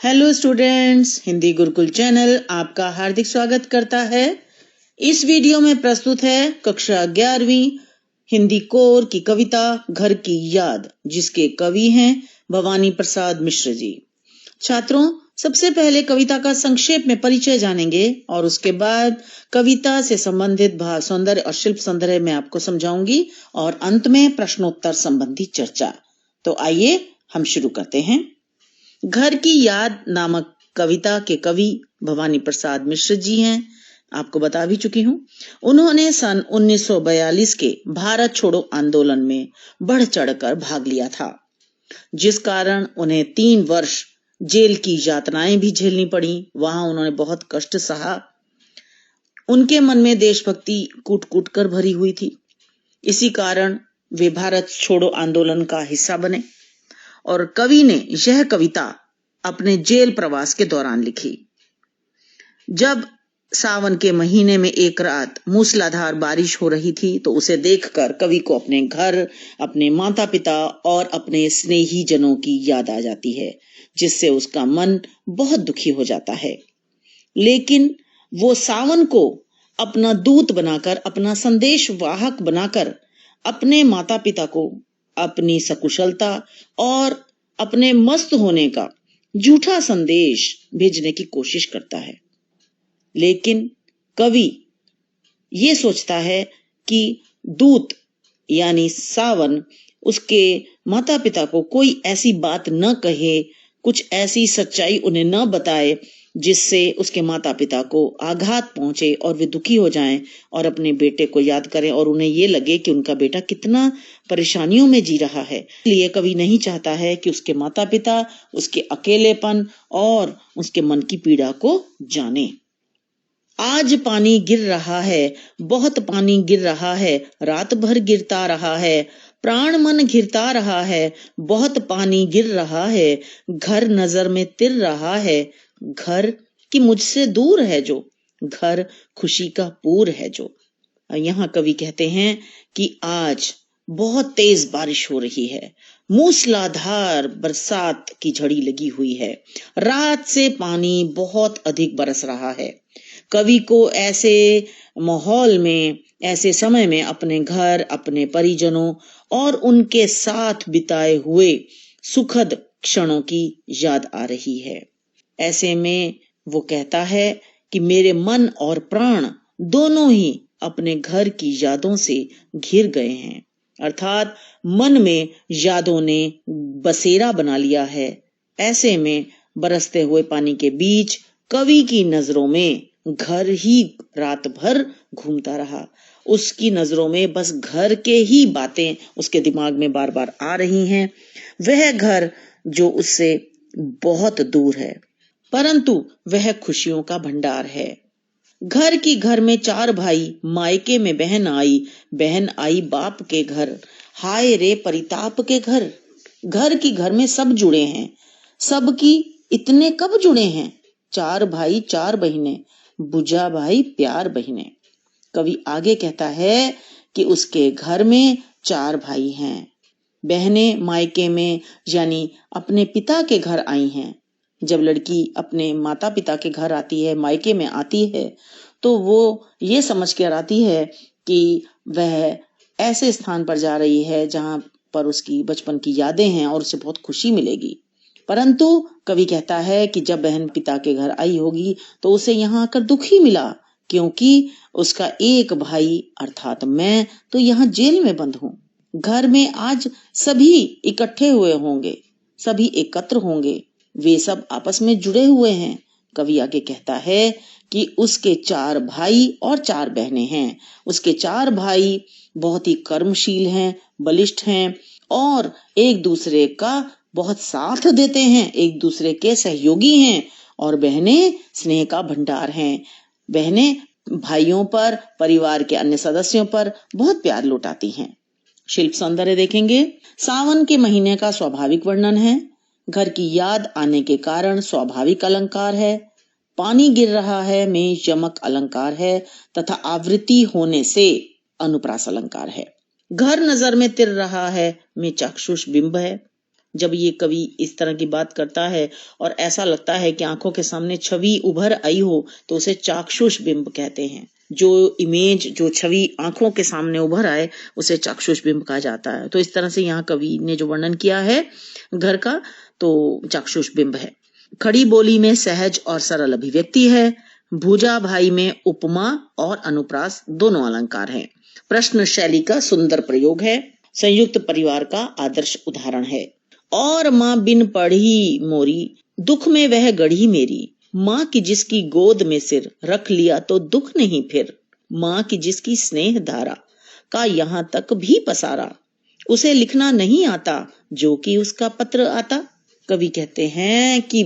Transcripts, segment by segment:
Hello students, Hindi Gurukul channel आपका हार्दिक स्वागत करता है। इस वीडियो में प्रस्तुत है कक्षा 11वीं हिंदी कोर की कविता घर की याद, जिसके कवि हैं भवानी प्रसाद मिश्र जी। छात्रों, सबसे पहले कविता का संक्षेप में परिचय जानेंगे और उसके बाद कविता से संबंधित भाव सौंदर्य और शिल्प सौंदर्य में आपको समझाऊंगी और अंत में प्रश्नोत्तर संबंधी चर्चा। तो आइए हम शुरू करते हैं। घर की याद नामक कविता के कवि भवानी प्रसाद मिश्र जी हैं। आपको बता भी चुकी हूं। उन्होंने सन 1942 के भारत छोड़ो आंदोलन में बढ़ चढ़कर भाग लिया था, जिस कारण उन्हें 3 वर्ष जेल की यातनाएं भी झेलनी पड़ी। वहां उन्होंने बहुत कष्ट सहा। उनके मन में देशभक्ति कूट कूट कर भरी हुई थी। इसी कारण वे भारत छोड़ो आंदोलन का हिस्सा बने और कवि ने यह कविता अपने जेल प्रवास के दौरान लिखी। जब सावन के महीने में एक रात मूसलाधार बारिश हो रही थी, तो उसे देखकर कवि को अपने घर, अपने माता पिता और अपने स्नेही जनों की याद आ जाती है, जिससे उसका मन बहुत दुखी हो जाता है। लेकिन वो सावन को अपना दूत बनाकर, अपना संदेश वाहक बनाकर अपने माता पिता को अपनी सकुशलता और अपने मस्त होने का झूठा संदेश भेजने की कोशिश करता है। लेकिन कवि ये सोचता है कि दूत यानी सावन उसके माता पिता को कोई ऐसी बात न कहे, कुछ ऐसी सच्चाई उन्हें न बताए जिससे उसके माता पिता को आघात पहुंचे और वे दुखी हो जाएं और अपने बेटे को याद करें और उन्हें ये लगे कि उनका बेटा कितना परेशानियों में जी रहा है। इसलिए कवि नहीं चाहता है कि उसके माता पिता उसके अकेलेपन और उसके मन की पीड़ा को जाने। आज पानी गिर रहा है, बहुत पानी गिर रहा है, रात भर गिरता रहा है, प्राण मन घिरता रहा है, बहुत पानी गिर रहा है, घर नजर में तिर रहा है, घर की मुझसे दूर है जो, घर खुशी का पूर है जो। यहाँ कवि कहते हैं कि आज बहुत तेज बारिश हो रही है, मूसलाधार बरसात की झड़ी लगी हुई है, रात से पानी बहुत अधिक बरस रहा है। कवि को ऐसे माहौल में, ऐसे समय में अपने घर, अपने परिजनों और उनके साथ बिताए हुए सुखद क्षणों की याद आ रही है। ऐसे में वो कहता है कि मेरे मन और प्राण दोनों ही अपने घर की यादों से घिर गए हैं। अर्थात मन में यादों ने बसेरा बना लिया है। ऐसे में बरसते हुए पानी के बीच कवि की नजरों में घर ही रात भर घूमता रहा। उसकी नजरों में बस घर के ही बातें उसके दिमाग में बार बार आ रही हैं। वह घर जो उससे बहुत दूर है, परंतु वह खुशियों का भंडार है। घर की घर में 4 भाई, मायके में बहन आई बाप के घर, हाय रे परिताप के घर। घर की घर में सब जुड़े हैं, सबकी इतने कब जुड़े हैं, 4 भाई 4 बहिनें, बुझा भाई प्यार बहिनें। कवि आगे कहता है कि उसके घर में 4 भाई हैं, बहनें मायके में यानी अपने पिता के घर आई हैं। जब लड़की अपने माता पिता के घर आती है, मायके में आती है, तो वो ये समझ कर आती है कि वह ऐसे स्थान पर जा रही है जहां पर उसकी बचपन की यादें हैं और उसे बहुत खुशी मिलेगी। परंतु कवि कहता है कि जब बहन पिता के घर आई होगी तो उसे यहाँ आकर दुख ही मिला, क्योंकि उसका एक भाई अर्थात मैं तो यहाँ जेल में बंद हूँ। घर में आज सभी इकट्ठे हुए होंगे, सभी एकत्र होंगे, वे सब आपस में जुड़े हुए हैं। कवि आगे कहता है कि उसके 4 भाई और 4 बहनें हैं। उसके 4 भाई बहुत ही कर्मशील हैं, बलिष्ठ हैं और एक दूसरे का बहुत साथ देते हैं, एक दूसरे के सहयोगी हैं, और बहनें स्नेह का भंडार हैं। बहनें भाइयों पर, परिवार के अन्य सदस्यों पर बहुत प्यार लुटाती हैं। शिल्प सौंदर्य देखेंगे। सावन के महीने का स्वाभाविक वर्णन है। घर की याद आने के कारण स्वाभाविक अलंकार है। पानी गिर रहा है में यमक अलंकार है तथा आवृत्ति होने से अनुप्रास अलंकार है। घर नजर में तिर रहा है में चाक्षुष बिंब है। जब ये कवि इस तरह की बात करता है और ऐसा लगता है कि आंखों के सामने छवि उभर आई हो तो उसे चाक्षुष बिंब कहते हैं। जो इमेज, जो छवि आंखों के सामने उभर आए उसे चाक्षुष बिंब कहा जाता है। तो इस तरह से यहाँ कवि ने जो वर्णन किया है घर का, तो चाक्षुष बिंब है। खड़ी बोली में सहज और सरल अभिव्यक्ति है। भुजा भाई में उपमा और अनुप्रास दोनों अलंकार हैं। प्रश्न शैली का सुंदर प्रयोग है। संयुक्त परिवार का आदर्श उदाहरण है। और माँ बिन पढ़ी मोरी, दुख में वह गढ़ी मेरी। माँ की जिसकी गोद में सिर, रख लिया तो दुख नहीं फिर। माँ की जिसकी स्नेह धारा का यहाँ तक भी पसारा, उसे लिखना नहीं आता जो कि उसका पत्र आता। कवि कहते हैं कि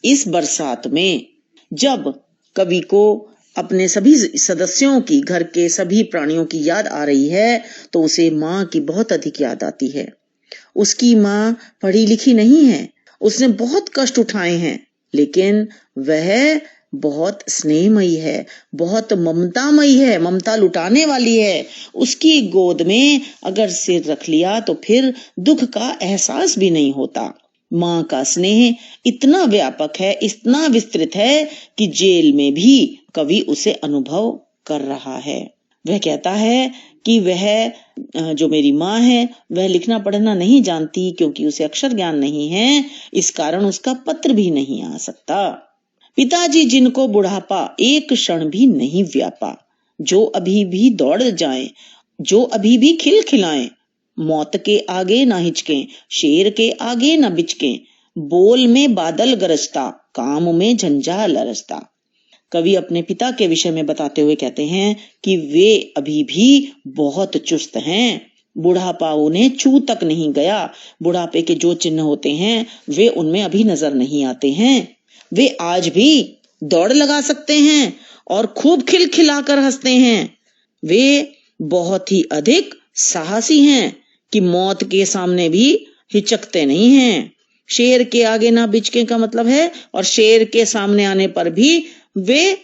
इस बरसात में जब कवि को अपने सभी सदस्यों की, घर के सभी प्राणियों की याद आ रही है तो उसे माँ की बहुत अधिक याद आती है। उसकी माँ पढ़ी लिखी नहीं है, उसने बहुत कष्ट उठाए हैं, लेकिन वह बहुत स्नेहमयी है, बहुत ममतामयी है, ममता लुटाने वाली है। उसकी गोद में अगर सिर रख लिया तो फिर दुख का एहसास भी नहीं होता। माँ का स्नेह इतना व्यापक है, इतना विस्तृत है कि जेल में भी कवि उसे अनुभव कर रहा है। वह कहता है कि वह जो मेरी माँ है वह लिखना पढ़ना नहीं जानती क्योंकि उसे अक्षर ज्ञान नहीं है, इस कारण उसका पत्र भी नहीं आ सकता। पिताजी जिनको बुढ़ापा एक क्षण भी नहीं व्यापा, जो अभी भी दौड़ जाएं, जो अभी भी खिलखिलाएं, मौत के आगे ना हिचकें, शेर के आगे ना बिचकें, बोल में बादल गरजता, काम में झंझार लरजता। कवि अपने पिता के विषय में बताते हुए कहते हैं कि वे अभी भी बहुत चुस्त हैं, बुढ़ापा उन्हें छू तक नहीं गया। बुढ़ापे के जो चिन्ह होते हैं वे उनमें अभी नजर नहीं आते हैं। वे आज भी दौड़ लगा सकते हैं और खूब खिलखिलाकर हंसते हैं। वे बहुत ही अधिक साहसी हैं कि मौत के सामने भी हिचकते नहीं हैं। शेर के आगे ना बिचके का मतलब है, और शेर के सामने आने पर भी वे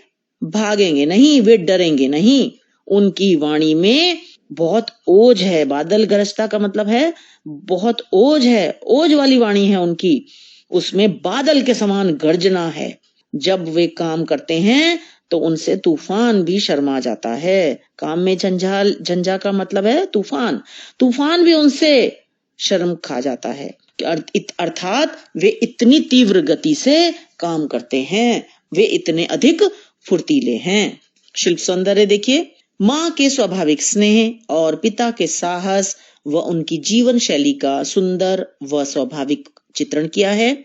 भागेंगे नहीं, वे डरेंगे नहीं। उनकी वाणी में बहुत ओज है। बादल गरजता का मतलब है बहुत ओज है, ओज वाली वाणी है उनकी, उसमें बादल के समान गर्जना है। जब वे काम करते हैं तो उनसे तूफान भी शर्मा जाता है। काम में झंझा का मतलब है तूफान, तूफान भी उनसे शर्म खा जाता है। अर्थात वे इतनी तीव्र गति से काम करते हैं, वे इतने अधिक फुर्तीले हैं। शिल्प सौंदर्य देखिए, माँ के स्वाभाविक स्नेह और पिता के साहस व उनकी जीवन शैली का सुंदर व स्वाभाविक चित्रण किया है।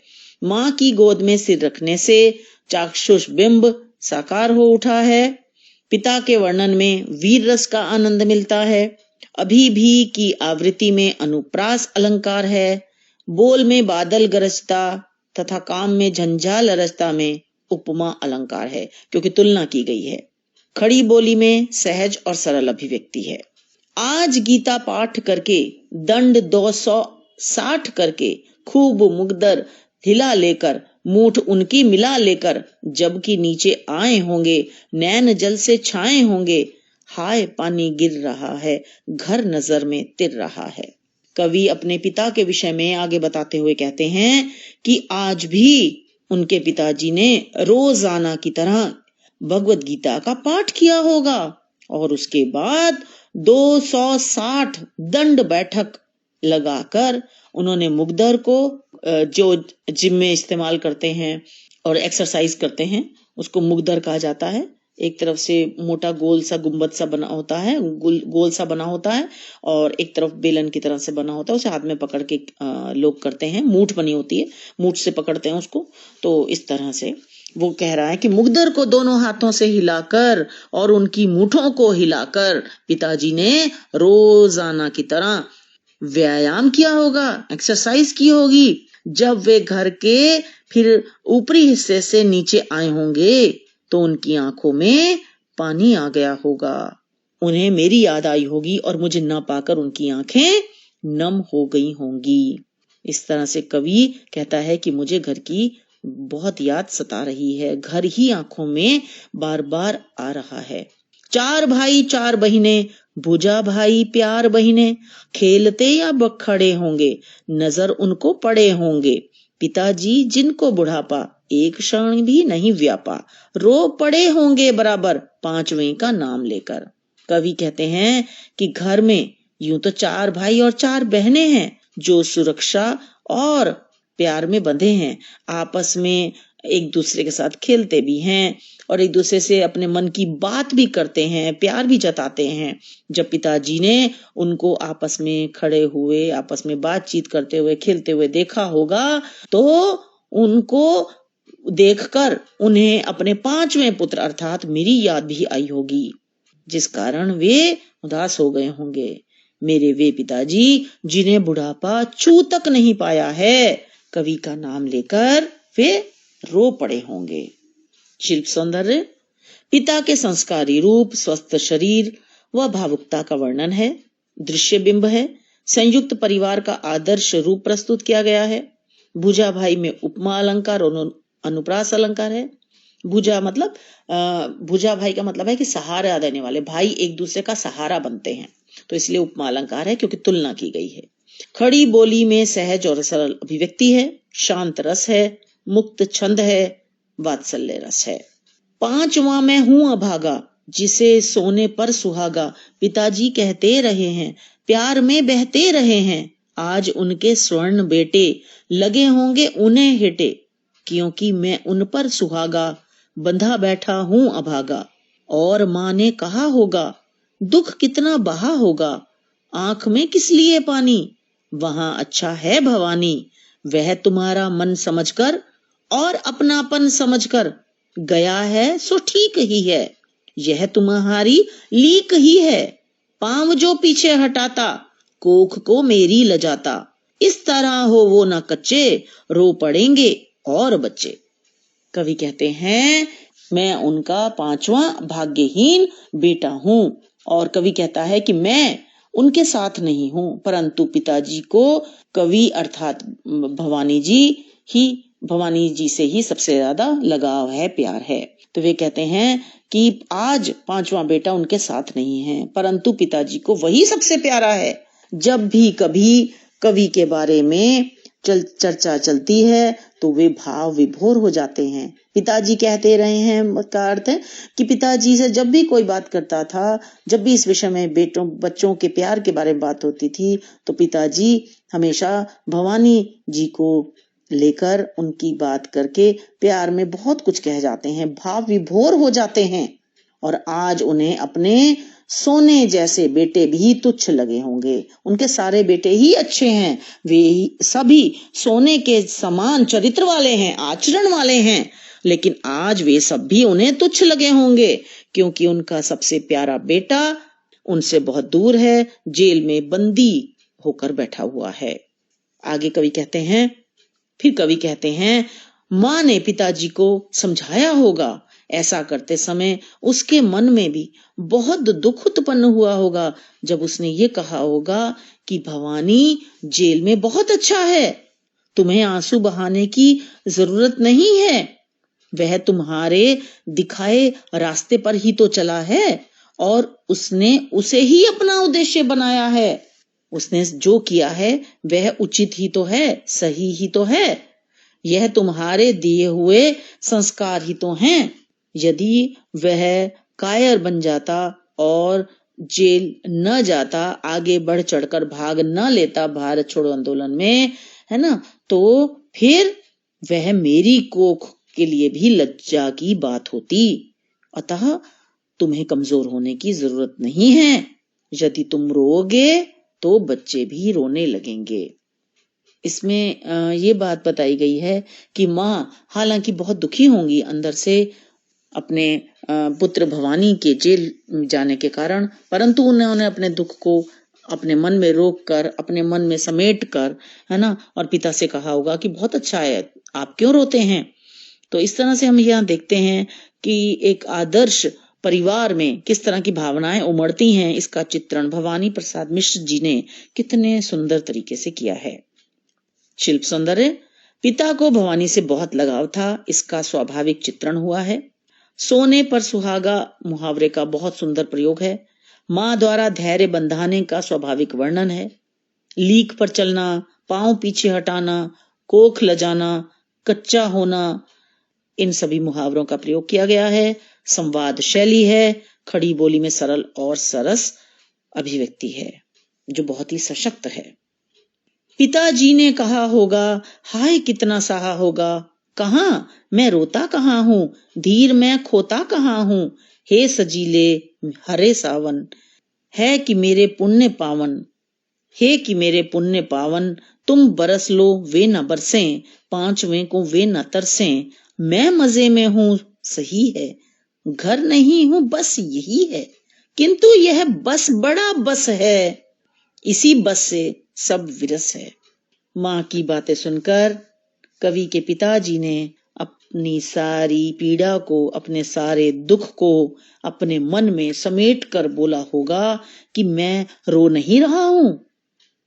माँ की गोद में सिर रखने से चाक्षुष बिंब साकार हो उठा है। पिता के वर्णन में वीर रस का आनंद मिलता है। अभी भी की आवृत्ति में अनुप्रास अलंकार है। बोल में बादल गरजता तथा काम में झंझार लरजता में उपमा अलंकार है, क्योंकि तुलना की गई है। खड़ी बोली में सहज और सरल अभिव्यक्ति है। आज गीता पाठ करके, दंड 260 करके, खूब मुगदर हिला लेकर, मूठ उनकी मिला लेकर, जबकि नीचे आए होंगे, नैन जल से छाए होंगे, हाय पानी गिर रहा है, घर नजर में तिर रहा है। कवि अपने पिता के विषय में आगे बताते हुए कहते हैं कि आज भी उनके पिताजी ने रोजाना की तरह भगवत गीता का पाठ किया होगा और उसके बाद 260 दंड बैठक लगाकर उन्होंने मुगदर को, जो जिम में इस्तेमाल करते हैं और एक्सरसाइज करते हैं, उसको मुगदर कहा जाता है। एक तरफ से मोटा गोल सा गुंबद सा बना होता है, गोल सा बना होता है, और एक तरफ बेलन की तरह से बना होता है। उसे हाथ में पकड़ के लोग करते हैं। मूठ बनी होती है, मूठ से पकड़ते हैं उसको। तो इस तरह से वो कह रहा है कि मुगदर को दोनों हाथों से हिलाकर और उनकी मूठों को हिलाकर पिताजी ने रोजाना की तरह व्यायाम किया होगा, एक्सरसाइज की होगी। जब वे घर के फिर ऊपरी हिस्से से नीचे आए होंगे तो उनकी आंखों में पानी आ गया होगा। उन्हें मेरी याद आई होगी और मुझे न पाकर उनकी आंखें नम हो गई होंगी। इस तरह से कवि कहता है कि मुझे घर की बहुत याद सता रही है, घर ही आंखों में बार बार आ रहा है। चार भाई चार बहिने, भुजा भाई प्यार बहिने, खेलते या बखड़े होंगे, नजर उनको पड़े होंगे। पिताजी जिनको बुढ़ापा एक क्षण भी नहीं व्यापा, रो पड़े होंगे बराबर पांचवें का नाम लेकर। कवि कहते हैं कि घर में यूं तो चार भाई और चार बहनें हैं जो सुरक्षा और प्यार में बंधे हैं, आपस में एक दूसरे के साथ खेलते भी हैं और एक दूसरे से अपने मन की बात भी करते हैं, प्यार भी जताते हैं। जब पिताजी ने उनको आपस में खड़े हुए, आपस में बातचीत करते हुए, खेलते हुए देखा होगा तो उनको देखकर उन्हें अपने पांचवें पुत्र अर्थात मेरी याद भी आई होगी, जिस कारण वे उदास हो गए होंगे। मेरे वे पिताजी जिन्हें बुढ़ापा छू तक नहीं पाया है, कवि का नाम लेकर वे रो पड़े होंगे। शिल्प सौंदर्य पिता के संस्कारी रूप, स्वस्थ शरीर व भावुकता का वर्णन है। दृश्य बिंब है। संयुक्त परिवार का आदर्श रूप प्रस्तुत किया गया है। भुजा भाई में उपमा अलंकार और अनुप्रास अलंकार है। भुजा भाई का मतलब है कि सहारा देने वाले, भाई एक दूसरे का सहारा बनते हैं, तो इसलिए उपमा अलंकार है क्योंकि तुलना की गई है। खड़ी बोली में सहज और सरल अभिव्यक्ति है। शांत रस है, मुक्त छंद है, वात्सल्य रस है। पांचवा मैं हूं अभागा, जिसे सोने पर सुहागा, पिताजी कहते रहे हैं, प्यार में बहते रहे हैं, आज उनके स्वर्ण बेटे लगे होंगे उन्हें हेटे, क्योंकि मैं उन पर सुहागा बंधा बैठा हूं अभागा। और माँ ने कहा होगा, दुख कितना बहा होगा, आंख में किस लिए पानी, वहां अच्छा है भवानी, वह तुम्हारा मन समझकर और अपनापन समझकर गया है सो ठीक ही है, यह तुम्हारी लीक ही है, पांव जो पीछे हटाता कोख को मेरी लजाता, इस तरह हो वो न कच्चे, रो पड़ेंगे और बच्चे। कवि कहते हैं मैं उनका पांचवा भाग्यहीन बेटा हूं, और कवि कहता है कि मैं उनके साथ नहीं हूं, परंतु पिताजी को कवि अर्थात भवानी जी से ही सबसे ज्यादा लगाव है, प्यार है। तो वे कहते हैं कि आज पांचवा बेटा उनके साथ नहीं है, परंतु पिताजी को वही सबसे प्यारा है। जब भी कभी कवि के बारे में चर्चा चलती है तो वे भाव विभोर हो जाते हैं। पिताजी कहते रहे हैं का अर्थ है कि पिताजी से जब भी कोई बात करता था, जब भी इस विषय में बच्चों के प्यार के बारे में बात होती थी, तो पिताजी हमेशा भवानी जी को लेकर उनकी बात करके प्यार में बहुत कुछ कह जाते हैं, भाव विभोर हो जाते हैं। और आज उन्हें अपने सोने जैसे बेटे भी तुच्छ लगे होंगे। उनके सारे बेटे ही अच्छे हैं, वे सभी सोने के समान चरित्र वाले हैं, आचरण वाले हैं, लेकिन आज वे सब भी उन्हें तुच्छ लगे होंगे, क्योंकि उनका सबसे प्यारा बेटा उनसे बहुत दूर है, जेल में बंदी होकर बैठा हुआ है। आगे कवि कहते हैं माँ ने पिताजी को समझाया होगा, ऐसा करते समय उसके मन में भी बहुत दुख उत्पन्न हुआ होगा, जब उसने ये कहा होगा कि भवानी जेल में बहुत अच्छा है, तुम्हें आंसू बहाने की जरूरत नहीं है, वह तुम्हारे दिखाए रास्ते पर ही तो चला है और उसने उसे ही अपना उद्देश्य बनाया है, उसने जो किया है वह उचित ही तो है, सही ही तो है, यह तुम्हारे दिए हुए संस्कार ही तो हैं। यदि वह कायर बन जाता और जेल न जाता, आगे बढ़ चढ़कर भाग न लेता भारत छोड़ो आंदोलन में, है ना, तो फिर वह मेरी कोख के लिए भी लज्जा की बात होती। अतः तुम्हें कमजोर होने की जरूरत नहीं है, यदि तुम रोओगे तो बच्चे भी रोने लगेंगे। इसमें ये बात बताई गई है कि माँ हालांकि बहुत दुखी होंगी अंदर से अपने पुत्र भवानी के जेल जाने के कारण, परंतु उन्होंने अपने दुख को अपने मन में रोक कर, अपने मन में समेट कर, है ना, और पिता से कहा होगा कि बहुत अच्छा है, आप क्यों रोते हैं। तो इस तरह से हम यहाँ देखते हैं कि एक आदर्श परिवार में किस तरह की भावनाएं उमड़ती हैं, इसका चित्रण भवानी प्रसाद मिश्र जी ने कितने सुंदर तरीके से किया है। शिल्प सौंदर्य पिता को भवानी से बहुत लगाव था, इसका स्वाभाविक चित्रण हुआ है। सोने पर सुहागा मुहावरे का बहुत सुंदर प्रयोग है। माँ द्वारा धैर्य बंधाने का स्वाभाविक वर्णन है। लीक पर चलना, पांव पीछे हटाना, कोख लजाना, कच्चा होना, इन सभी मुहावरों का प्रयोग किया गया है। संवाद शैली है। खड़ी बोली में सरल और सरस अभिव्यक्ति है जो बहुत ही सशक्त है। पिताजी ने कहा होगा, हाय कितना सहा होगा, कहां मैं रोता कहां हूं, धीर मैं खोता कहां हूं, हे सजीले हरे सावन, है कि मेरे पुण्य पावन, हे कि मेरे पुण्य पावन, तुम बरस लो वे न बरसें, पांचवें को वे न तरसें, मैं मजे में हूं सही है, घर नहीं हूं बस यही है, किंतु यह बस बड़ा बस है, इसी बस से सब विरस है। माँ की बातें सुनकर कवि के पिताजी ने अपनी सारी पीड़ा को, अपने सारे दुख को अपने मन में समेट कर बोला होगा कि मैं रो नहीं रहा हूं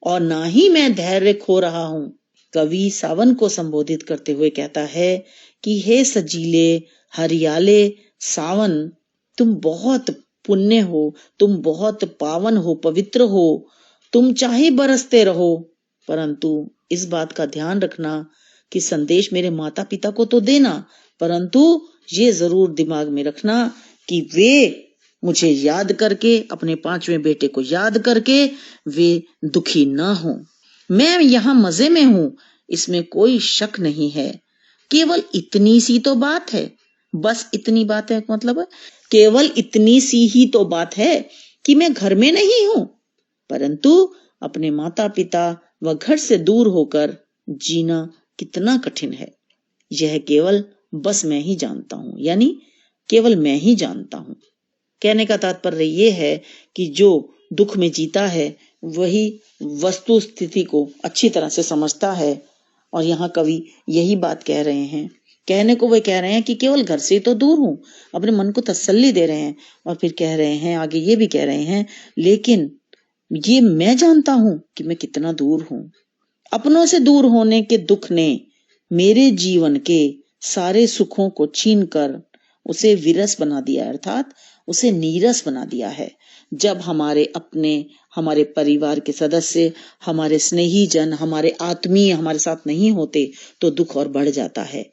और ना ही मैं धैर्य खो रहा हूं। कवि सावन को संबोधित करते हुए कहता है कि हे सजीले हरियाले सावन, तुम बहुत पुण्य हो, तुम बहुत पावन हो, पवित्र हो, तुम चाहे बरसते रहो, परंतु इस बात का ध्यान रखना कि संदेश मेरे माता पिता को तो देना, परंतु ये जरूर दिमाग में रखना कि वे मुझे याद करके, अपने पांचवें बेटे को याद करके वे दुखी ना हो। मैं यहाँ मजे में हूं, इसमें कोई शक नहीं है, केवल इतनी सी तो बात है, बस इतनी बात है, मतलब केवल इतनी सी ही तो बात है कि मैं घर में नहीं हूं, परंतु अपने माता पिता व घर से दूर होकर जीना कितना कठिन है, यह केवल बस मैं ही जानता हूं, यानी केवल मैं ही जानता हूं। कहने का तात्पर्य यह है कि जो दुख में जीता है वही वस्तु स्थिति को अच्छी तरह से समझता है। और यहाँ कवि यही बात कह रहे हैं, कहने को वे कह रहे हैं कि केवल घर से तो दूर हूं, अपने मन को तसल्ली दे रहे हैं, और फिर कह रहे हैं, आगे ये भी कह रहे हैं, लेकिन ये मैं जानता हूं कि मैं कितना दूर हूं। अपनों से दूर होने के दुख ने मेरे जीवन के सारे सुखों को छीनकर उसे विरस बना दिया, अर्थात उसे नीरस बना दिया है। जब हमारे अपने, हमारे परिवार के सदस्य, हमारे स्नेही जन, हमारे आत्मीय हमारे साथ नहीं होते तो दुख और बढ़ जाता है।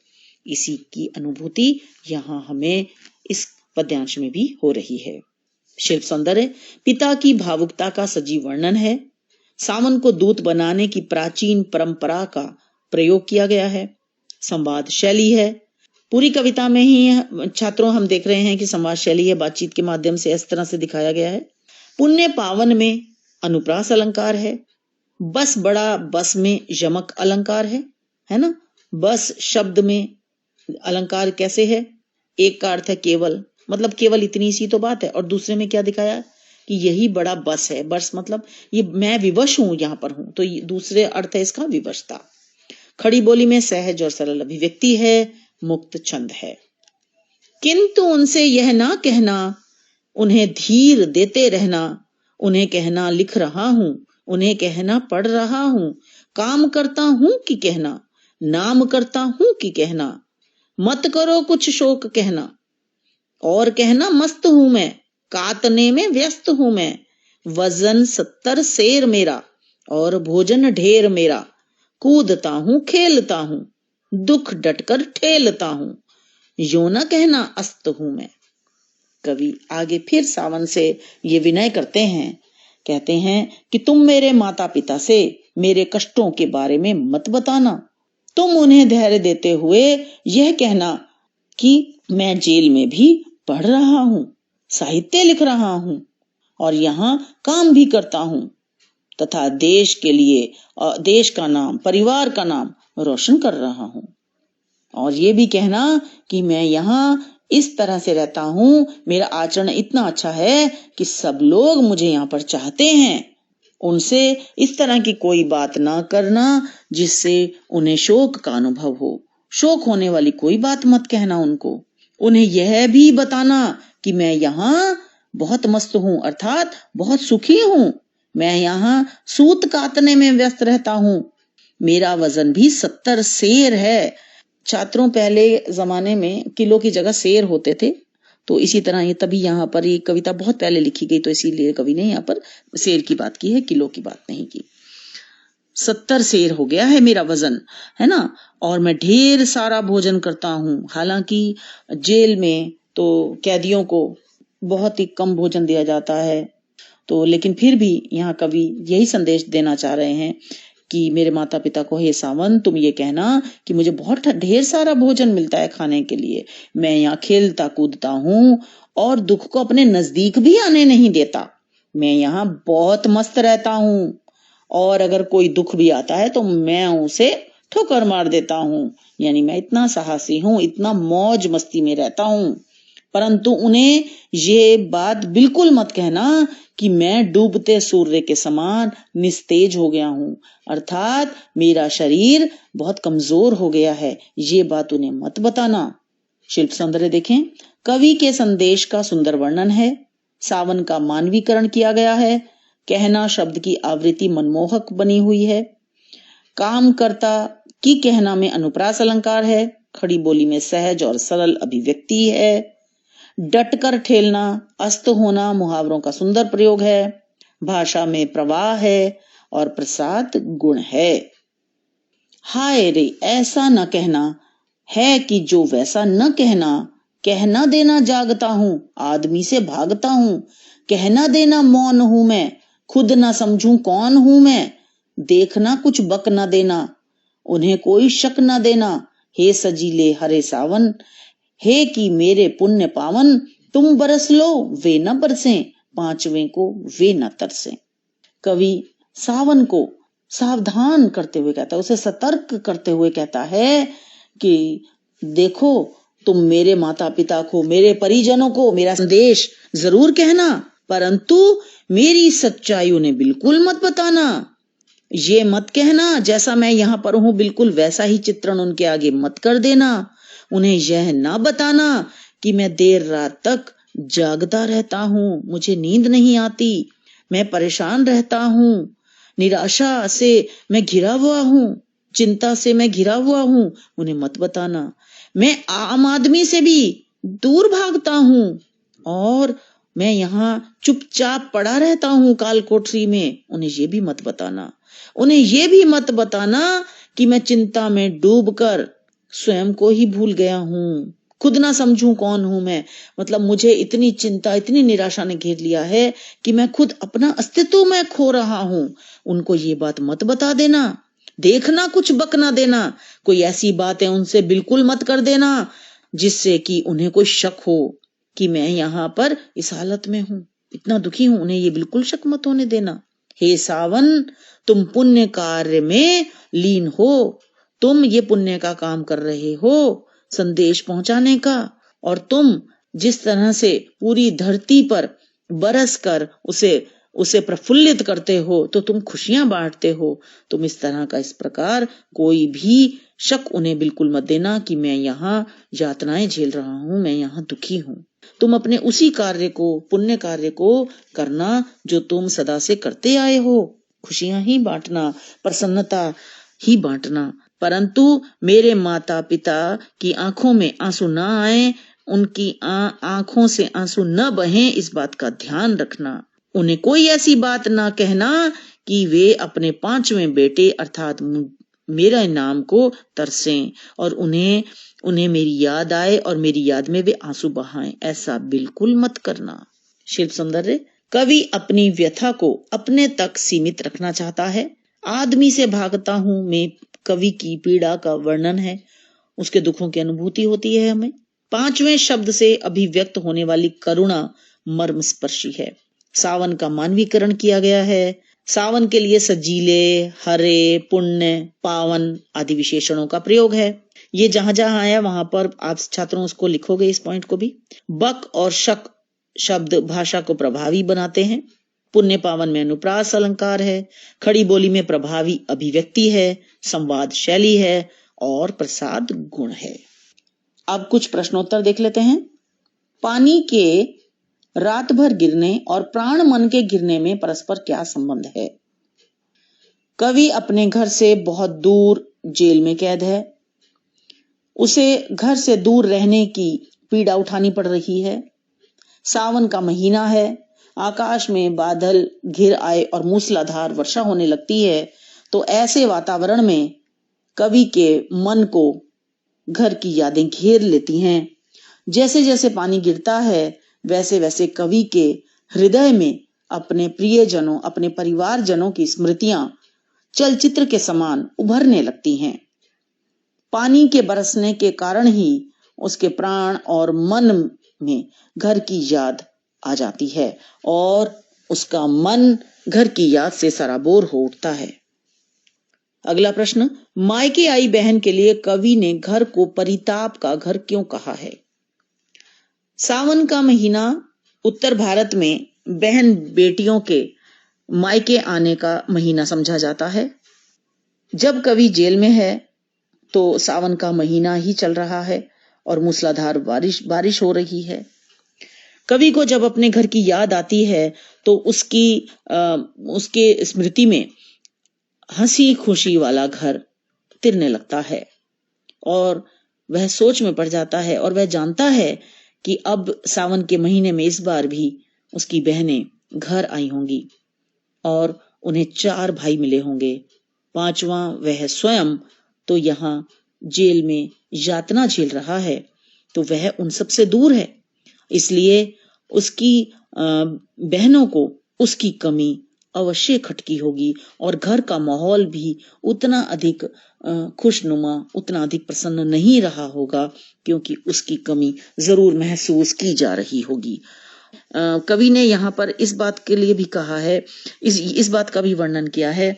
इसी की अनुभूति यहाँ हमें इस पद्यांश में भी हो रही है। शिल्प सौंदर्य पिता की भावुकता का सजीव वर्णन है। सावन को दूत बनाने की प्राचीन परंपरा का प्रयोग किया गया है। संवाद शैली है। पूरी कविता में ही छात्रों हम देख रहे हैं कि संवाद शैली है, बातचीत के माध्यम से इस तरह से दिखाया गया है। पुण्य पावन में अनुप्रास अलंकार है। बस बड़ा बस में यमक अलंकार है ना। बस शब्द में अलंकार कैसे है, एक का अर्थ है केवल, मतलब केवल इतनी सी तो बात है, और दूसरे में क्या दिखाया कि यही बड़ा बस है। बस मतलब ये मैं विवश हूं, यहाँ पर हूं, तो दूसरे अर्थ है इसका विवशता। खड़ी बोली में सहज और सरल अभिव्यक्ति है, मुक्त छंद है। किंतु उनसे यह ना कहना, उन्हें धीर देते रहना, उन्हें कहना लिख रहा हूं, उन्हें कहना पढ़ रहा हूं, काम करता हूं कि कहना, नाम करता हूं कि कहना, मत करो कुछ शोक कहना, और कहना मस्त हूं मैं, कातने में व्यस्त हूं मैं, वजन 70 सेर मेरा और भोजन ढेर मेरा, कूदता हूं खेलता हूं, दुख डटकर ठेलता हूं, यो न कहना अस्त हूं मैं। कवि आगे फिर सावन से ये विनय करते हैं, कहते हैं कि तुम मेरे माता पिता से मेरे कष्टों के बारे में मत बताना, तुम उन्हें धैर्य देते हुए यह कहना कि मैं जेल में भी पढ़ रहा हूं, साहित्य लिख रहा हूं और यहाँ काम भी करता हूं तथा देश के लिए, देश का नाम, परिवार का नाम रोशन कर रहा हूं। और ये भी कहना कि मैं यहाँ इस तरह से रहता हूं, मेरा आचरण इतना अच्छा है कि सब लोग मुझे यहाँ पर चाहते हैं। उनसे इस तरह की कोई बात ना करना जिससे उन्हें शोक का अनुभव हो। शोक होने वाली कोई बात मत कहना उनको। उन्हें यह भी बताना कि मैं यहाँ बहुत मस्त हूं, अर्थात बहुत सुखी हूं। मैं यहाँ सूत काटने में व्यस्त रहता हूं। मेरा वजन भी 70 सेर है। छात्रों, पहले जमाने में किलो की जगह सेर होते थे, तो इसी तरह ये तभी यहाँ पर ये कविता बहुत पहले लिखी गई, तो इसीलिए कवि ने यहाँ पर शेर की बात की है, किलो की बात नहीं की। 70 शेर हो गया है मेरा वजन, है ना, और मैं ढेर सारा भोजन करता हूँ। हालांकि जेल में तो कैदियों को बहुत ही कम भोजन दिया जाता है, तो लेकिन फिर भी यहाँ कवि यही संदेश देना चाह रहे हैं कि मेरे माता पिता को, हे सावन, तुम ये कहना कि मुझे बहुत ढेर सारा भोजन मिलता है खाने के लिए, मैं यहाँ खेलता कूदता हूँ और दुख को अपने नजदीक भी आने नहीं देता, मैं यहाँ बहुत मस्त रहता हूँ, और अगर कोई दुख भी आता है तो मैं उसे ठोकर मार देता हूँ। यानी मैं इतना साहसी हूँ, इतना मौज मस्ती में रहता हूँ। परंतु उन्हें ये बात बिल्कुल मत कहना कि मैं डूबते सूर्य के समान निस्तेज हो गया हूँ, अर्थात मेरा शरीर बहुत कमजोर हो गया है, ये बात उन्हें मत बताना। शिल्प सौंदर्य देखें, कवि के संदेश का सुंदर वर्णन है। सावन का मानवीकरण किया गया है। कहना शब्द की आवृत्ति मनमोहक बनी हुई है। कामकर्ता की कहना में अनुप्रास अलंकार है। खड़ी बोली में सहज और सरल अभिव्यक्ति है। डटकर ठेलना, अस्त होना मुहावरों का सुंदर प्रयोग है। भाषा में प्रवाह है और प्रसाद गुण है। हाय रे ऐसा न कहना है कि जो वैसा न कहना, कहना देना जागता हूँ, आदमी से भागता हूँ, कहना देना मौन हूं मैं, खुद न समझूं कौन हूं मैं, देखना कुछ बक न देना, उन्हें कोई शक न देना, हे सजीले हरे सावन, हे कि मेरे पुण्य पावन, तुम बरस लो वे न बरसें, पांचवें को वे न तरसें। कवि सावन को सावधान करते हुए कहता है, उसे सतर्क करते हुए कहता है कि देखो, तुम मेरे माता पिता को, मेरे परिजनों को मेरा संदेश जरूर कहना, परंतु मेरी सच्चाई उन्हें बिल्कुल मत बताना। ये मत कहना जैसा मैं यहाँ पर हूँ बिल्कुल वैसा ही चित्रण उनके आगे मत कर देना। उन्हें यह ना बताना कि मैं देर रात तक जागता रहता हूँ, मुझे नींद नहीं आती, मैं परेशान रहता हूँ, निराशा से मैं घिरा हुआ हूँ, चिंता से मैं घिरा हुआ हूँ, उन्हें मत बताना। मैं आम आदमी से भी दूर भागता हूँ और मैं यहाँ चुपचाप पड़ा रहता हूँ काल कोठरी में, उन्हें ये भी मत बताना। उन्हें ये भी मत बताना कि मैं चिंता में डूबकर स्वयं को ही भूल गया हूँ, खुद ना समझूं कौन हूं मैं, मतलब मुझे इतनी चिंता, इतनी निराशा ने घेर लिया है कि मैं खुद अपना अस्तित्व में खो रहा हूँ। उनको ये बात मत बता देना। देखना कुछ बक ना देना, कोई ऐसी बात है उनसे बिल्कुल मत कर देना जिससे कि उन्हें कोई शक हो कि मैं यहाँ पर इस हालत में हूँ, इतना दुखी हूँ, उन्हें ये बिल्कुल शक मत होने देना। हे सावन, तुम पुण्य कार्य में लीन हो, तुम ये पुण्य का काम कर रहे हो, संदेश पहुंचाने का, और तुम जिस तरह से पूरी धरती पर बरस कर उसे प्रफुल्लित करते हो, तो तुम खुशियां बांटते हो, तुम इस तरह का, इस प्रकार कोई भी शक उन्हें बिल्कुल मत देना कि मैं यहाँ यातनाएं झेल रहा हूँ, मैं यहाँ दुखी हूँ। तुम अपने उसी कार्य को, पुण्य कार्य को करना जो तुम सदा से करते आए हो, खुशियां ही बांटना, प्रसन्नता ही बांटना, परंतु मेरे माता पिता की आंखों में आंसू न आए, उनकी आंखों से आंसू न बहें, इस बात का ध्यान रखना। उन्हें कोई ऐसी बात ना कहना कि वे अपने पांचवें बेटे अर्थात मेरा नाम को तरसें और उन्हें मेरी याद आए और मेरी याद में वे आंसू बहाएं, ऐसा बिल्कुल मत करना। शिल्प सौंदर्य, कवि अपनी व्यथा को अपने तक सीमित रखना चाहता है। आदमी से भागता हूं में कवि की पीड़ा का वर्णन है, उसके दुखों की अनुभूति होती है हमें। पांचवें शब्द से अभिव्यक्त होने वाली करुणा मर्म स्पर्शी है। सावन का मानवीकरण किया गया है। सावन के लिए सजीले, हरे, पुण्य, पावन आदि विशेषणों का प्रयोग है। ये जहां जहां आया वहां पर आप छात्रों उसको लिखोगे, इस पॉइंट को भी। बक और शक शब्द भाषा को प्रभावी बनाते हैं। पुण्य पावन में अनुप्रास अलंकार है। खड़ी बोली में प्रभावी अभिव्यक्ति है, संवाद शैली है और प्रसाद गुण है। अब कुछ प्रश्नोत्तर देख लेते हैं। पानी के रात भर गिरने और प्राण मन के गिरने में परस्पर क्या संबंध है? कवि अपने घर से बहुत दूर जेल में कैद है, उसे घर से दूर रहने की पीड़ा उठानी पड़ रही है। सावन का महीना है, आकाश में बादल घिर आए और मूसलाधार वर्षा होने लगती है, तो ऐसे वातावरण में कवि के मन को घर की यादें घेर लेती हैं। जैसे जैसे पानी गिरता है, वैसे वैसे कवि के हृदय में अपने प्रियजनों, अपने परिवारजनों की स्मृतियां चलचित्र के समान उभरने लगती हैं। पानी के बरसने के कारण ही उसके प्राण और मन में घर की याद आ जाती है और उसका मन घर की याद से सराबोर हो उठता है। अगला प्रश्न, मायके आई बहन के लिए कवि ने घर को परिताप का घर क्यों कहा है? सावन का महीना उत्तर भारत में बहन बेटियों के मायके आने का महीना समझा जाता है। जब कवि जेल में है तो सावन का महीना ही चल रहा है और मूसलाधार बारिश हो रही है। कवि को जब अपने घर की याद आती है तो उसके स्मृति में हंसी खुशी वाला घर तिरने लगता है और वह सोच में पड़ जाता है और वह जानता है कि अब सावन के महीने में इस बार भी उसकी बहनें घर आई होंगी और उन्हें 4 भाई मिले होंगे। 5वां वह स्वयं तो यहाँ जेल में यातना झेल रहा है, तो वह उन सबसे दूर है, इसलिए उसकी बहनों को उसकी कमी अवश्य खटकी होगी और घर का माहौल भी उतना अधिक खुशनुमा, उतना अधिक प्रसन्न नहीं रहा होगा, क्योंकि उसकी कमी जरूर महसूस की जा रही होगी। कवि ने यहाँ पर इस बात के लिए भी कहा है, इस बात का भी वर्णन किया है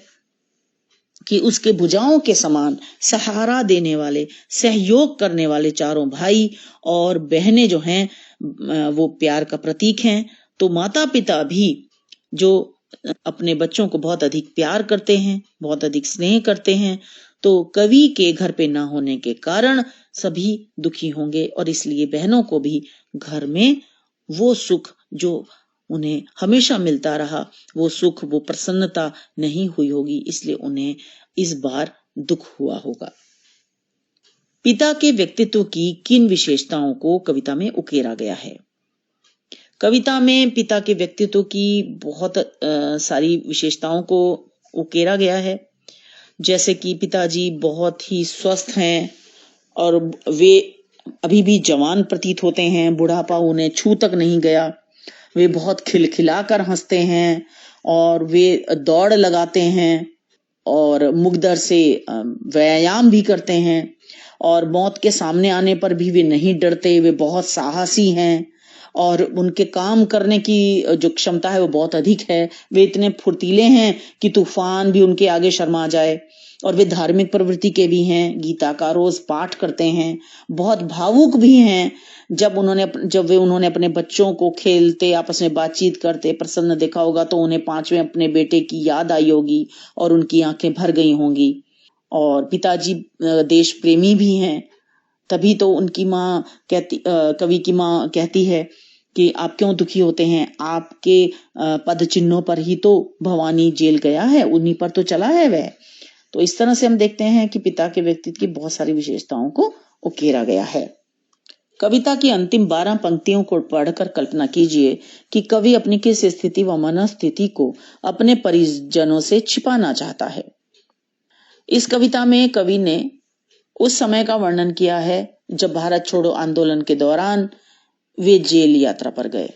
कि उसके भुजाओं के समान सहारा देने वाले, सहयोग करने वाले 4 भाई और बहनें जो हैं वो प्यार का प्रतीक हैं। तो माता पिता भी जो अपने बच्चों को बहुत अधिक प्यार करते हैं, बहुत अधिक स्नेह करते हैं, तो कवि के घर पे ना होने के कारण सभी दुखी होंगे और इसलिए बहनों को भी घर में वो सुख जो उन्हें हमेशा मिलता रहा, वो सुख, वो प्रसन्नता नहीं हुई होगी, इसलिए उन्हें इस बार दुख हुआ होगा। पिता के व्यक्तित्व की किन विशेषताओं को कविता में उकेरा गया है? कविता में पिता के व्यक्तित्व की बहुत सारी विशेषताओं को उकेरा गया है। जैसे कि पिताजी बहुत ही स्वस्थ हैं और वे अभी भी जवान प्रतीत होते हैं, बुढ़ापा उन्हें छू तक नहीं गया। वे बहुत खिलखिलाकर हंसते हैं और वे दौड़ लगाते हैं और मुग्धर से व्यायाम भी करते हैं और मौत के सामने आने पर भी वे नहीं डरते। वे बहुत साहसी हैं और उनके काम करने की जो क्षमता है वो बहुत अधिक है। वे इतने फुर्तीले हैं कि तूफान भी उनके आगे शर्मा जाए। और वे धार्मिक प्रवृत्ति के भी हैं, गीता का रोज पाठ करते हैं, बहुत भावुक भी हैं। जब उन्होंने अपने बच्चों को खेलते, आपस में बातचीत करते प्रसन्न देखा होगा तो उन्हें 5वें अपने बेटे की याद आई होगी और उनकी आंखें भर गई होंगी। और पिताजी देश प्रेमी भी हैं, तभी तो उनकी माँ कवि की माँ कहती है कि आप क्यों दुखी होते हैं, आपके पद चिन्हों पर ही तो भवानी जेल गया है, उन्हीं पर तो चला है वह। तो इस तरह से हम देखते हैं कि पिता के व्यक्तित्व की बहुत सारी विशेषताओं को उकेरा गया है। कविता की अंतिम 12 पंक्तियों को पढ़कर कल्पना कीजिए कि कवि अपनी किस स्थिति व मनस्थिति को अपने परिजनों से छिपाना चाहता है। इस कविता में कवि ने उस समय का वर्णन किया है जब भारत छोड़ो आंदोलन के दौरान वे जेल यात्रा पर गए।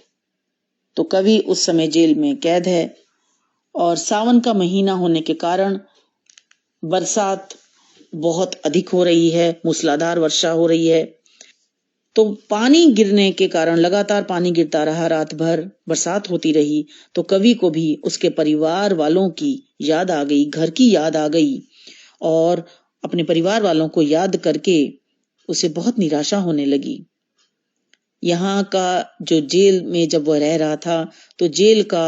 तो कवि उस समय जेल में कैद है और सावन का महीना होने के कारण बरसात बहुत अधिक हो रही है, मूसलाधार वर्षा हो रही है। तो पानी गिरने के कारण लगातार पानी गिरता रहा, रात भर बरसात होती रही, तो कवि को भी उसके परिवार वालों की याद आ गई, घर की याद आ गई और अपने परिवार वालों को याद करके उसे बहुत निराशा होने लगी। यहाँ का जो जेल में जब वह रह रहा था तो जेल का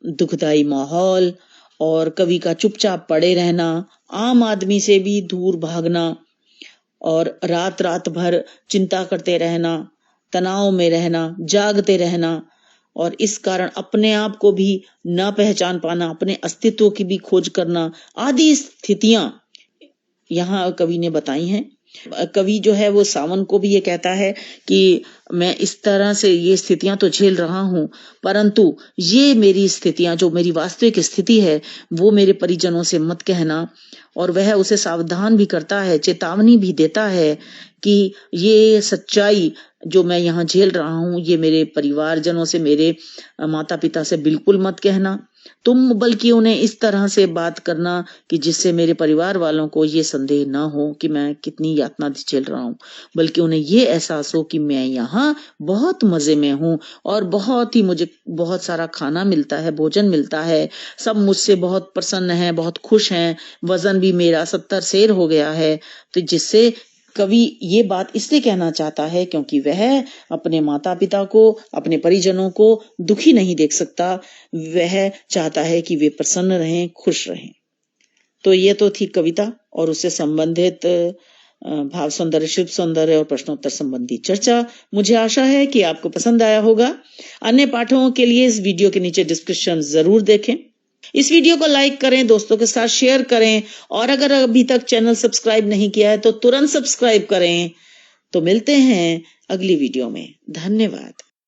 दुखदाई माहौल और कवि का चुपचाप पड़े रहना, आम आदमी से भी दूर भागना और रात रात भर चिंता करते रहना, तनाव में रहना, जागते रहना और इस कारण अपने आप को भी न पहचान पाना, अपने अस्तित्व की भी खोज करना आदि स्थितियां यहाँ कवि ने बताई हैं। कवि जो है वो सावन को भी ये कहता है कि मैं इस तरह से ये स्थितियां तो झेल रहा हूं, परंतु ये मेरी स्थितियां, जो मेरी वास्तविक स्थिति है, वो मेरे परिजनों से मत कहना। और वह उसे सावधान भी करता है, चेतावनी भी देता है कि ये सच्चाई जो मैं यहाँ झेल रहा हूं, ये मेरे परिवारजनों से, मेरे माता पिता से बिल्कुल मत कहना तुम, बल्कि उन्हें इस तरह से बात करना कि जिससे मेरे परिवार वालों को ये संदेह न हो कि मैं कितनी यातना झेल रहा हूँ, बल्कि उन्हें ये एहसास हो कि मैं यहाँ बहुत मजे में हूँ और मुझे बहुत सारा खाना मिलता है, भोजन मिलता है, सब मुझसे बहुत प्रसन्न है, बहुत खुश हैं, वजन भी मेरा 70 सेर हो गया है। तो जिससे कवि ये बात इसलिए कहना चाहता है क्योंकि वह अपने माता पिता को, अपने परिजनों को दुखी नहीं देख सकता, वह चाहता है कि वे प्रसन्न रहें, खुश रहें। तो ये तो थी कविता और उससे संबंधित भाव सौंदर्य, शिव सौंदर्य और प्रश्नोत्तर संबंधी चर्चा। मुझे आशा है कि आपको पसंद आया होगा। अन्य पाठों के लिए इस वीडियो के नीचे डिस्क्रिप्शन जरूर देखें। इस वीडियो को लाइक करें, दोस्तों के साथ शेयर करें और अगर अभी तक चैनल सब्सक्राइब नहीं किया है तो तुरंत सब्सक्राइब करें। तो मिलते हैं अगली वीडियो में। धन्यवाद।